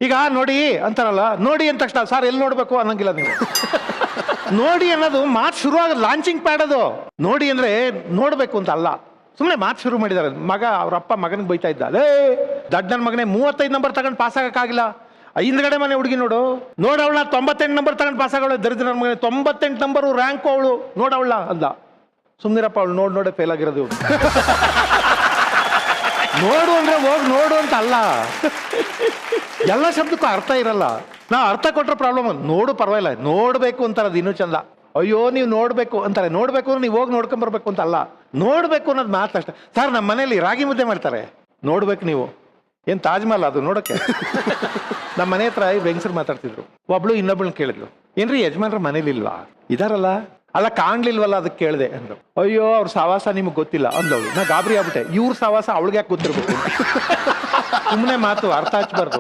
ಈಗ ನೋಡಿ ಅಂತಾರಲ್ಲ, ನೋಡಿ ಅಂದ ತಕ್ಷಣ ಸರ್ ಎಲ್ಲಿ ನೋಡ್ಬೇಕು ಅನ್ನಂಗಿಲ್ಲ ನೀವು. ನೋಡಿ ಅನ್ನೋದು ಮಾತು ಶುರು ಆಗೋದು, ಲಾಂಚಿಂಗ್ ಪ್ಯಾಡ್ ಅದು. ನೋಡಿ ಅಂದ್ರೆ ನೋಡ್ಬೇಕು ಅಂತ ಅಲ್ಲ, ಸುಮ್ಮನೆ ಮಾತು ಶುರು ಮಾಡಿದ್ದಾರೆ. ಮಗ ಅವ್ರ ಅಪ್ಪ ಮಗನಿಗೆ ಬೈತಾ ಇದ್ದ, ಅದೇ ದಡ್ಡ ನನ್ನ ಮಗನೇ 35 ನಂಬರ್ ತಗೊಂಡು ಪಾಸ್ ಆಗಕ್ಕಾಗಿಲ್ಲ, ಹಿಂದ್ಗಡೆ ಮನೆ ಹುಡುಗಿ ನೋಡು, ನೋಡವಳ 98 ನಂಬರ್ ತಗೊಂಡು ಪಾಸ್ ಆಗೋಳು, ದರಿದ್ರ ನನ್ನ ಮಗನೇ 98 ನಂಬರು ರ್ಯಾಂಕು ಅವಳು, ನೋಡವಳ ಅಂದ. ಸುಮ್ನಿರಪ್ಪ, ಅವಳು ನೋಡೆ ಫೇಲ್ ಆಗಿರೋದು. ನೋಡು ಅಂದ್ರೆ ಹೋಗಿ ನೋಡು ಅಂತ ಅಲ್ಲ, ಎಲ್ಲ ಶಬ್ದಕ್ಕೂ ಅರ್ಥ ಇರಲ್ಲ. ನಾ ಅರ್ಥ ಕೊಟ್ರೆ ಪ್ರಾಬ್ಲಮ್. ನೋಡು ಪರವಾಗಿಲ್ಲ, ನೋಡ್ಬೇಕು ಅಂತಾರೆ, ಅದು ಇನ್ನೂ ಚಂದ. ಅಯ್ಯೋ ನೀವು ನೋಡ್ಬೇಕು ಅಂತಾರೆ, ನೋಡ್ಬೇಕು ಅಂದ್ರೆ ನೀವು ಹೋಗಿ ನೋಡ್ಕೊಂಬರ್ಬೇಕು ಅಂತ ಅಲ್ಲ, ನೋಡ್ಬೇಕು ಅನ್ನೋದು ಮಾತು ಅಷ್ಟೇ. ಸರ್ ನಮ್ಮ ಮನೇಲಿ ರಾಗಿ ಮುದ್ದೆ ಮಾಡ್ತಾರೆ, ನೋಡ್ಬೇಕು ನೀವು. ಏನ್ ತಾಜ್ ಮಹಲ್ ಅದು ನೋಡಕ್ಕೆ? ನಮ್ಮ ಮನೆ ಹತ್ರ ಈ ಹೆಂಗಸರು ಮಾತಾಡ್ತಿದ್ರು. ಒಬ್ಳು ಇನ್ನೊಬ್ಳನ್ನ ಕೇಳಿದ್ಲು, ಏನ್ರಿ ಯಜಮಾನ್ರ ಮನೇಲಿ ಇಲ್ವಾ? ಇದಾರಲ್ಲ. ಅಲ್ಲ ಕಾಣ್ಲಿಲ್ವಲ್ಲ, ಅದಕ್ಕೆ ಕೇಳಿದೆ ಅಂದ್ರು. ಅಯ್ಯೋ ಅವ್ರ ಸವಾಸ ನಿಮ್ಗೆ ಗೊತ್ತಿಲ್ಲ ಅಂದವಳು. ನಾ ಗಾಬರಿ ಆಗ್ಬಿಟ್ಟೆ, ಇವ್ರ ಸವಾಸ ಅವಳಿಗೆ ಯಾಕೆ ಗೊತ್ತಿರ್ಬೇಕು? ಸುಮ್ಮನೆ ಮಾತು, ಅರ್ಥ ಹಚ್ಬಾರ್ದು.